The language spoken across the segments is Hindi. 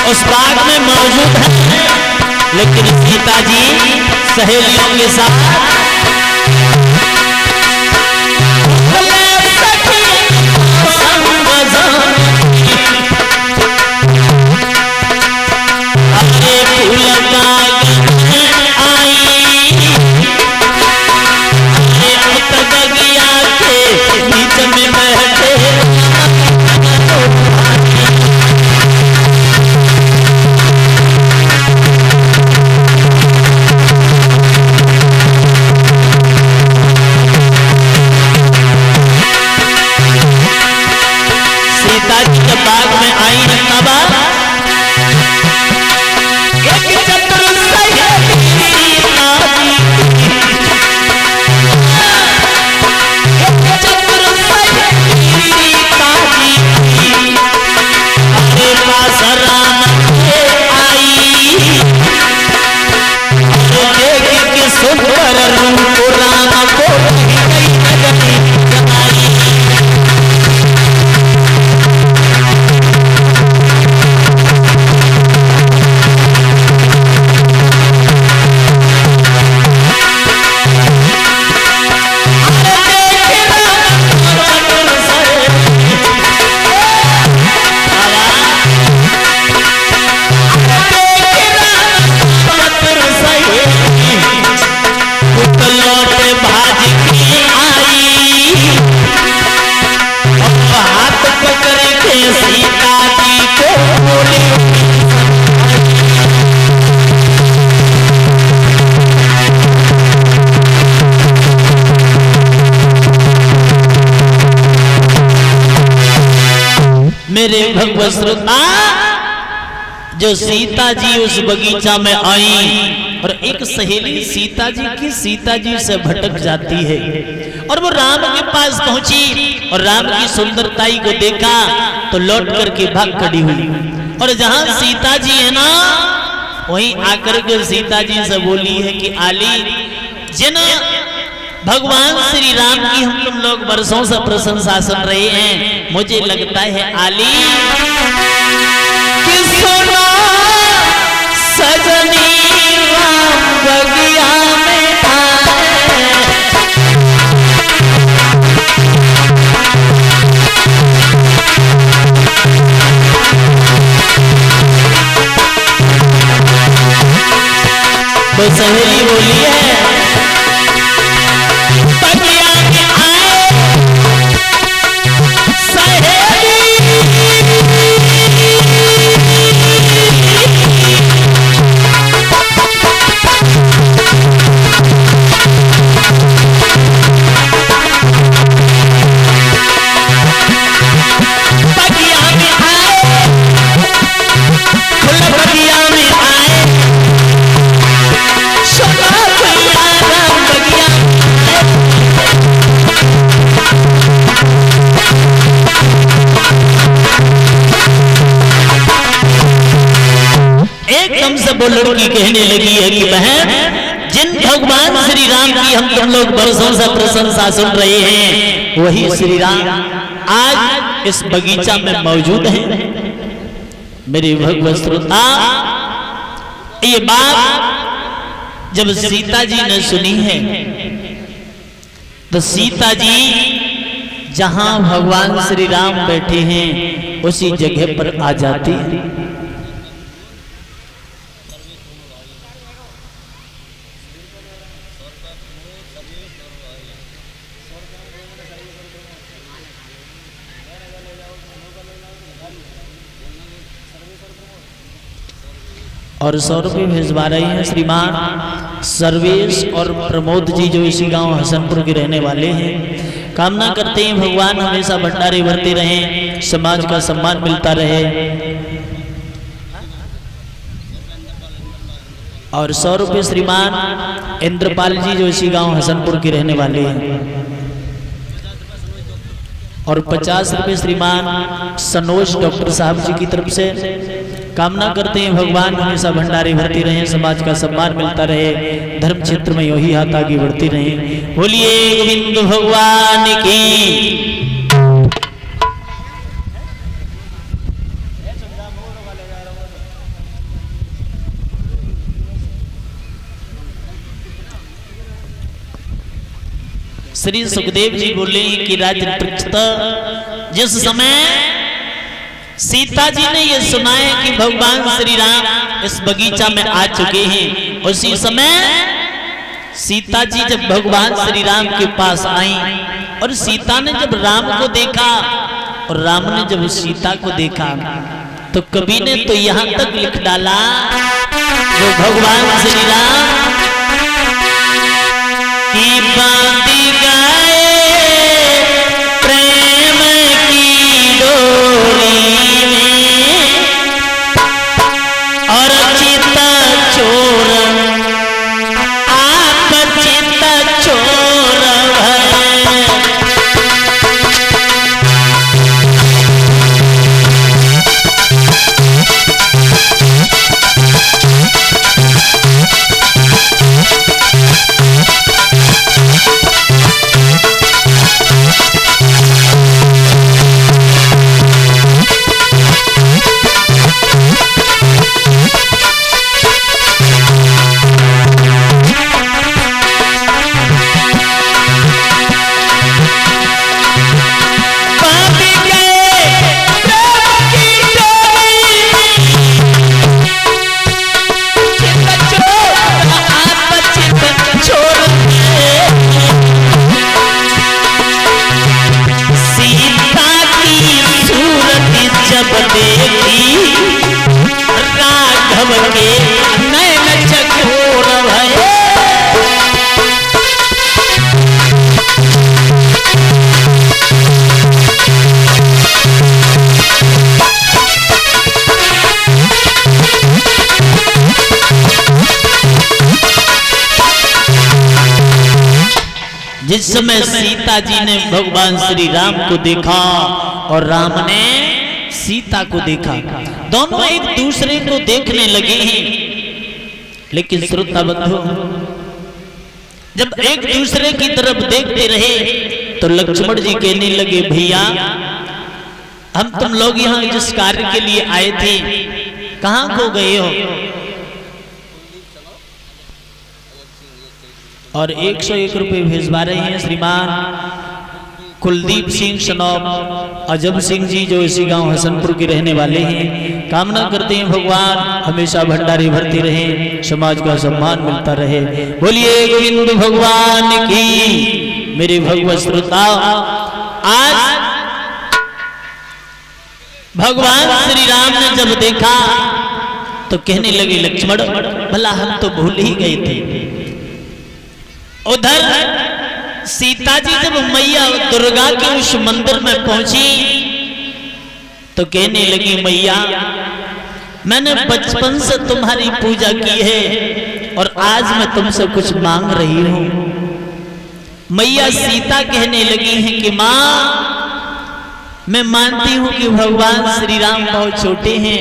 उस बाग में मौजूद है, लेकिन सीता जी सहेलियों के साथ मेरे भगवत श्रोता, जो सीता जी उस बगीचा में आई और एक सहेली सीता जी से भटक जाती है और वो राम के पास पहुंची और राम की सुंदरताई को देखा तो लौट करके भाग खड़ी हुई। और जहां सीता जी है ना, वहीं आकर के सीता जी से बोली है कि आली, जिन भगवान श्री राम की हम तुम लोग वर्षों से प्रशंसा सुन रहे हैं, मुझे लगता है आली कि सुनो सजनी राम बगिया में आए, तो सहेली बोली है वो लड़की कहने लगी है कि बहन, जिन भगवान श्री राम की हम तुम लोग बरसों से प्रशंसा सुन रहे हैं, वही श्री राम आज इस बगीचा में मौजूद है। मेरे भगवत श्रोता, ये बात जब सीता जी ने सुनी है तो सीता जी जहां भगवान श्री राम बैठे हैं उसी जगह पर आ जाती है। और 100 रुपये भिजवा रही हैं श्रीमान सर्वेश और प्रमोद जी, जो इसी गांव हसनपुर के रहने वाले हैं। कामना करते हैं भगवान हमेशा भंडारे भरते रहें, समाज का सम्मान मिलता रहे। और 100 रुपये श्रीमान इंद्रपाल जी, जो इसी गांव हसनपुर के रहने वाले हैं। और 50 रुपये श्रीमान सनोज डॉक्टर साहब जी की तरफ से। कामना करते हैं भगवान हमेशा भंडारे भरते रहें, समाज का सम्मान मिलता रहे, धर्म क्षेत्र में यही हाथ आगे बढ़ते रहें। बोलिए गोविंद भगवान की। श्री सुखदेव जी बोले कि राजन पृष्ठतः जिस समय सीता जी ने ये सुना है कि भगवान श्री राम इस बगीचा में आ चुके हैं, उसी समय सीता जी जब भगवान श्री राम के पास आई और सीता ने जब राम को देखा और राम ने जब सीता को देखा तो कवि ने तो यहां तक लिख डाला जो भगवान श्री राम की बांधी गाए प्रेम की डोरी में और चित चोर आप चित चोर जिस समय सीता जी ने भगवान श्री राम को देखा और राम ने सीता को देखा, दोनों एक दूसरे को देखने लगे हैं। लेकिन श्रोता बंधु जब एक दूसरे की तरफ देखते रहे तो लक्ष्मण जी कहने लगे भैया हम तुम लोग यहाँ जिस कार्य के लिए आए थे कहाँ खो गए हो? और 101 रुपए भेजवा रहे हैं श्रीमान कुलदीप सिंह सनौब अजब सिंह जी जो इसी गांव हसनपुर के रहने वाले हैं। कामना करते हैं भगवान हमेशा भंडारी भरते रहे, समाज का सम्मान मिलता रहे। बोलिए गोविंद भगवान की। मेरे भगवत श्रोता आज भगवान श्री राम ने जब देखा तो कहने लगे लक्ष्मण भला हम तो भूल ही गए थे। उधर सीता जी जब मैया दुर्गा के उस मंदिर में पहुंची तो कहने लगी मैया मैंने बचपन से तुम्हारी पूजा की है और आज मैं तुमसे कुछ मांग रही हूं। मैया सीता कहने लगी हैं कि मां मैं मानती हूं कि भगवान श्री राम बहुत छोटे हैं,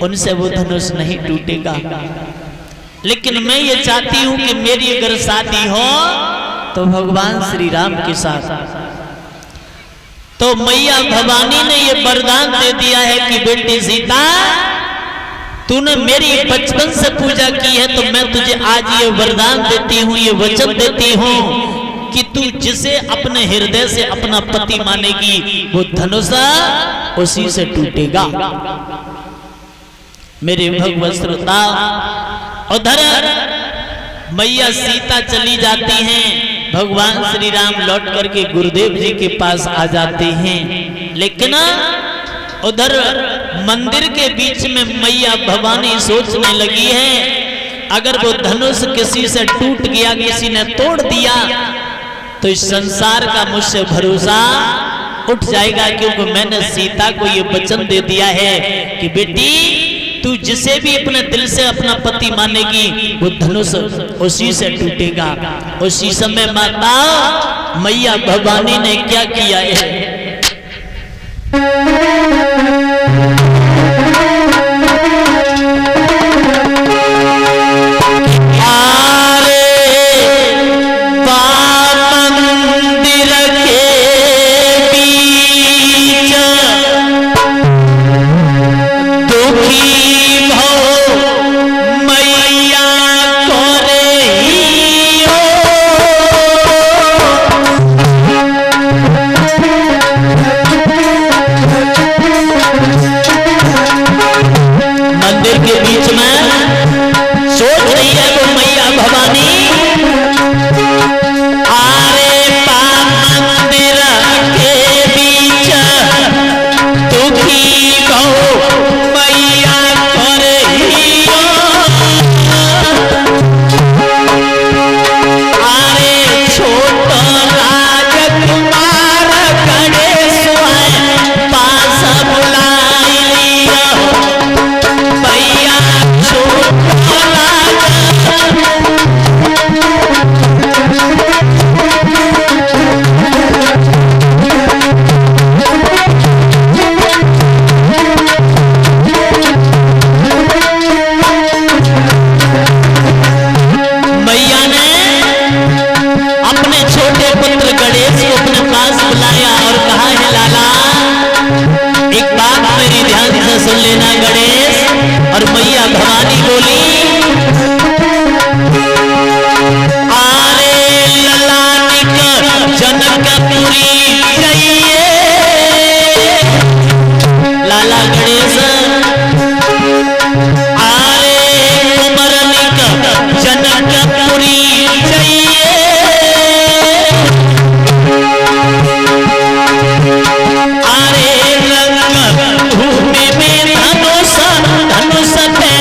उनसे वो धनुष नहीं टूटेगा, लेकिन मैं ये चाहती हूं कि मेरी अगर शादी हो तो भगवान श्री राम के साथ। तो मैया भवानी ने ये वरदान दे दिया है कि बेटी सीता तूने मेरी बचपन से पूजा की है तो मैं तुझे आज ये वरदान देती हूँ, ये वचन देती हूँ कि तू जिसे अपने हृदय से अपना पति मानेगी वो धनुष उसी से टूटेगा। मेरे भगवत श्रोता उधर मैया सीता चली जाती हैं, भगवान श्री राम लौट करके गुरुदेव जी के पास आ जाते हैं। लेकिन उधर मंदिर के बीच में मैया भवानी सोचने लगी है अगर वो धनुष किसी से टूट गया, किसी ने तोड़ दिया तो इस संसार का मुझसे भरोसा उठ जाएगा, क्योंकि मैंने सीता को ये वचन दे दिया है कि बेटी तू जिसे भी अपने दिल से अपना पति मानेगी वो धनुष उसी से टूटेगा। उसी समय माता मैया भवानी ने क्या किया है? के बीच में सोच रही है वो मैया भवानी, आरे पाप मंदिर के बीच दुखी गौ मैया करे आरे छोट राजकुमार गणेश पास बुलाई लिया भैया छोट मैया ने अपने छोटे पुत्र गणेश को अपने पास बुलाया और कहा है लाला एक बात मेरी ध्यान से सुन लेना गणेश। और मैया भवानी बोली आरे ललानिक जनकपुरी चाहिए लाला गणेश आरे कुमरनिक जनकपुरी चाहिए आरे रंग भूमि में धनुष धनुष पे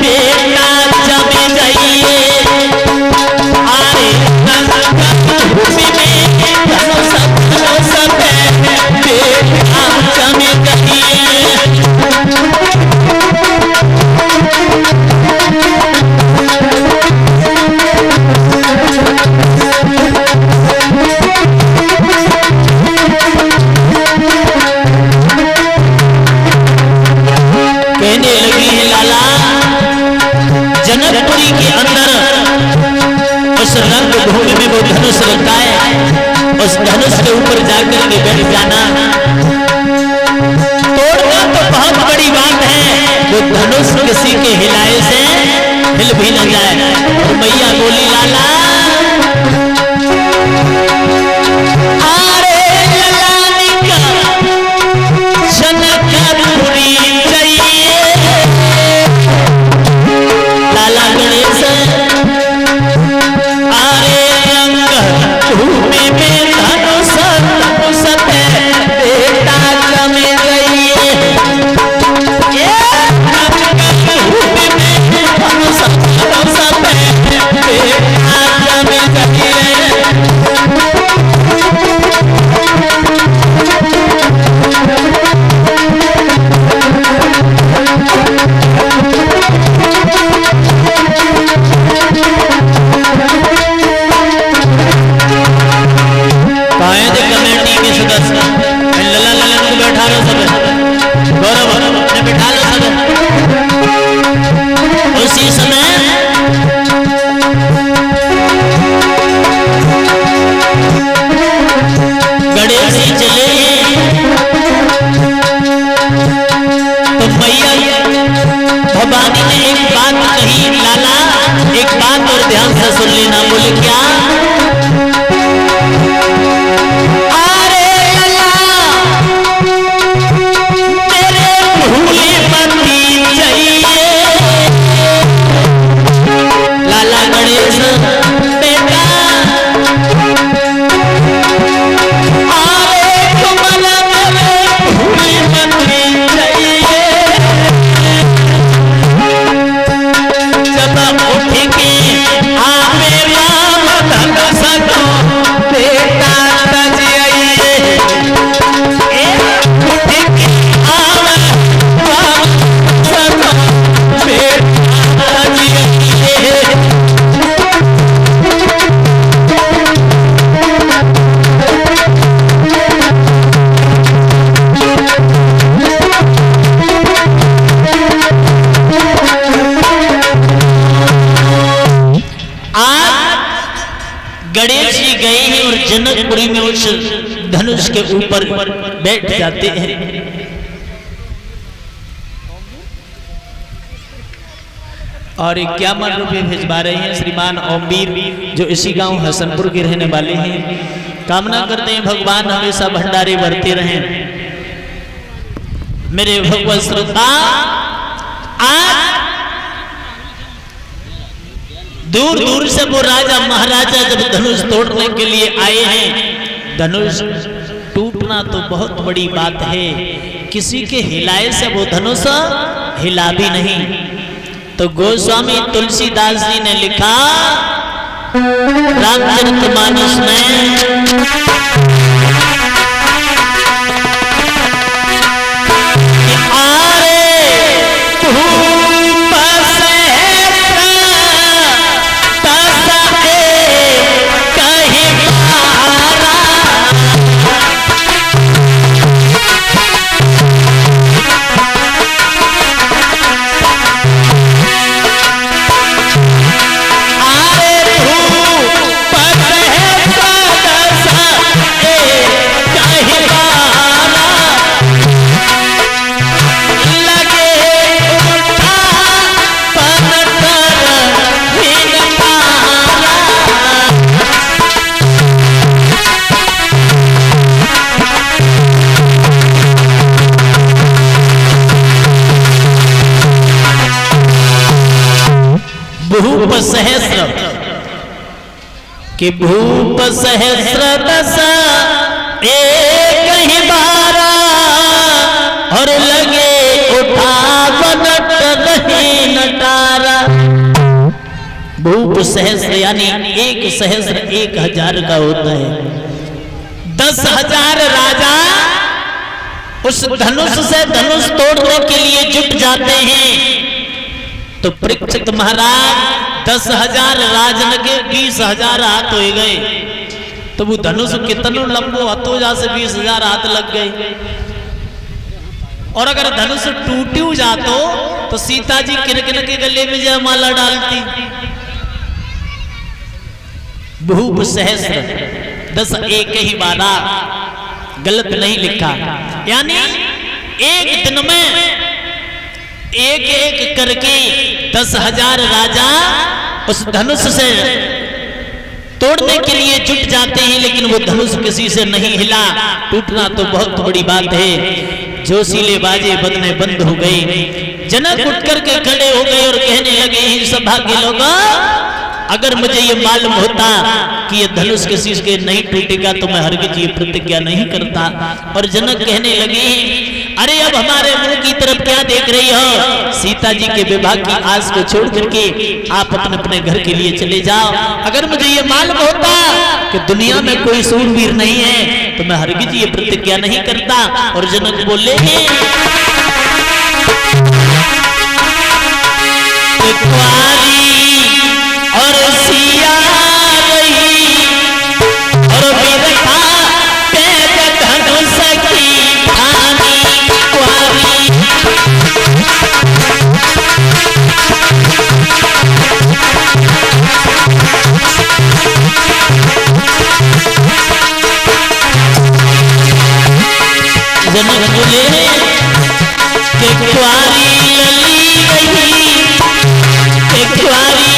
बेटा जम जाइए आरे रंग भूमि में धनुष धनुष पे बेटा जम जाइए। कहने लगी है लाला जनकपुरी के अंदर उस रंग भूमि में वो धनुष रखता है, उस धनुष के ऊपर जाकर के बैठ जाना, तोड़ना तो बहुत बड़ी बात है, वो धनुष किसी के हिलाए से हिल भी न जाए। और मैया बोली लाला आरे ललानिक जनकपुरी चाहिए लाला गणेश आरे रंग भूमि में धनुष धनुष पे बेटा जम जाइए भूमि में धनुष धनुष पे बेटा जम जाइए। कमेटी के सदस्य लला ललन को बैठा लो सब, गौरव ने बैठा लो सब। उसी समय गणेश जी चले तो मैया भवानी ने एक बात कही लाला एक बात और ध्यान से सुन लेना। बोले क्या लाला गणेश बेटा आरे कमल भूमि मंत्री चाहिए जब उठ के आवे राम धनुष को बेटा तज आइए उठ के आवे राम धनुष को बेटा तज आइए। गणेश जी गए हैं और जनकपुरी में उस धनुष के ऊपर बैठ जाते हैं। और क्या मन रुपये भिजवा रहे हैं श्रीमान ओमवीर जो इसी गांव हसनपुर के रहने वाले हैं। कामना करते हैं भगवान हमेशा भंडारे भरते रहें। मेरे भगवत श्रोता आज दूर दूर से वो राजा महाराजा जब धनुष तोड़ने के लिए आए हैं, धनुष टूटना तो बहुत बड़ी बात है, किसी के हिलाए से वो धनुष हिला भी नहीं। तो गोस्वामी तुलसीदास जी ने लिखा रामचरितमानस में, भूप सहस्र कि भूप सहस्र दस एक ही बारा और लगे उठावन रहे नटारा। भूप सहस्र यानी एक सहस्र 1000 का होता है। 10,000 राजा उस धनुष से धनुष तोड़ने के लिए जुट जाते हैं। तो परीक्षित महाराज 10,000 राजन के 20,000 हाथ हो गए, तो वो धनुष कितनो लंबो हतो जा से 20,000 हाथ लग गए। और अगर धनुष टूटू जातो तो सीता जी किन-किन के गले में जयमाला डालती। भूप सहस्र 10 एक ही बारा, गलत नहीं लिखा, यानी एक दिन में एक एक करके 10,000 राजा उस धनुष से तोड़ने के लिए जुट जाते हैं, लेकिन वो धनुष किसी से नहीं हिला। टूटना तो बहुत बड़ी बात है। जोशीले बाजे बजने बंद हो गए। जनक उठ करके खड़े हो गए और कहने लगे हैं सभा के लोग, अगर मुझे ये मालूम होता कि ये धनुष किसी के नहीं टूटेगा तो मैं हरगिज ये प्रतिज्ञा नहीं करता। और जनक कहने लगे, अरे अब हमारे मुंह की तरफ क्या देख रही हो? सीता जी के विवाह की आस को छोड़ करके आप अपने अपने घर के लिए चले जाओ। अगर मुझे ये मालूम होता कि दुनिया में कोई सूरवीर नहीं है तो मैं हरगिज ये प्रतिज्ञा नहीं करता। और जनक बोले और सिया रही और बिरखा तेज धनुष की ठानी कुआरी। जनक बोले कि कुआरी लली रही, कि कुआरी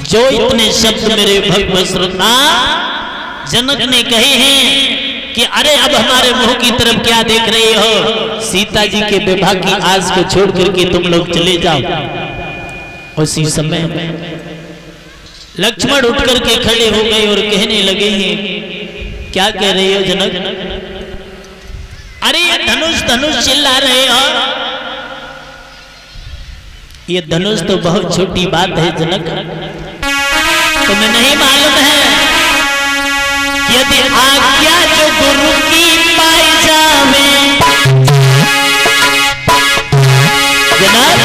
जो इतने शब्द मेरे भगवत श्रोता जनक ने कहे हैं कि अरे अब हमारे मुंह की तरफ क्या देख रहे हो? सीता जी के विवाह की आस को छोड़ करके तुम लोग चले जाओ। उसी समय लक्ष्मण उठ करके खड़े हो गए और कहने लगे हैं, क्या कह रहे हो जनक? अरे ये धनुष धनुष चिल्ला रहे हो? ये धनुष तो बहुत छोटी बात है जनक, तुम्हें नहीं मालूम है यदि आज्ञा जो गुरु की पाई जावे जनाब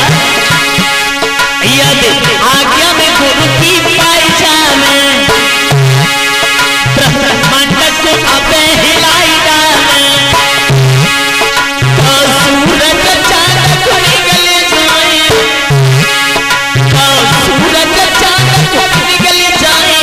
यदि आज्ञा में गुरु की पाई जावे ब्रह्मांड को अबे हिलाई डाले तो सूरज चांद को निकल जाए तो सूरज चांद को निकल जाए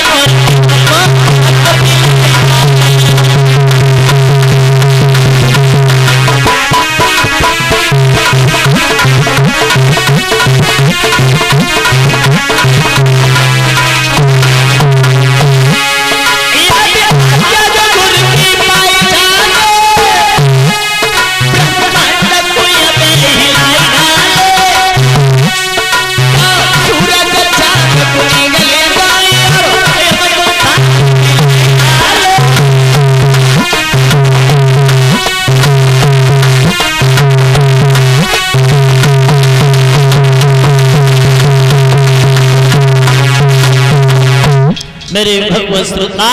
मेरे भगवत श्रोता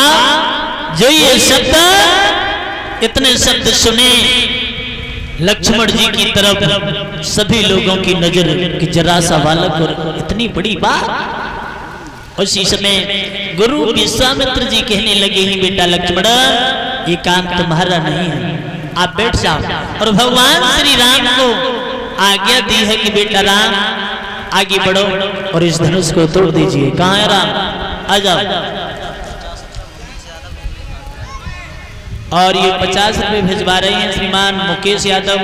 जो ये शब्द इतने शब्द सुने लक्ष्मण जी की तरफ सभी लोगों की नजर कि जरा सा बालक और इतनी बड़ी बात। उसी समय गुरु विश्वामित्र जी कहने लगे हैं बेटा लक्ष्मण ये काम तुम्हारा नहीं है आप बैठ जाओ। और भगवान श्री राम को आज्ञा दी है कि बेटा राम आगे बढ़ो और इस धनुष को तोड़ दीजिए। कहाँ है राम आ जाओ। और ये 50 रुपए भिजवा रहे हैं श्रीमान मुकेश यादव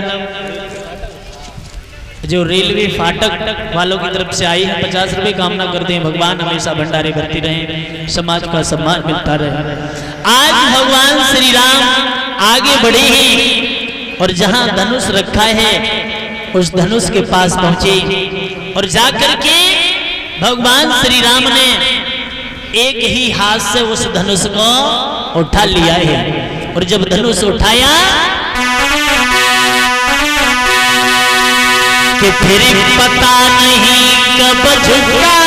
जो रेलवे फाटक वालों की तरफ से आई है। 50 रुपए कामना करते हैं भगवान हमेशा भंडारे भरती रहे समाज का सम्मान मिलता रहे। आज भगवान श्री राम आगे बढ़े हैं और जहां धनुष रखा है उस धनुष के पास पहुंचे और जाकर के भगवान श्री राम ने एक ही हाथ से उस धनुष को उठा लिया है। और जब धनुष उठाया कि फिर पता नहीं कब झुका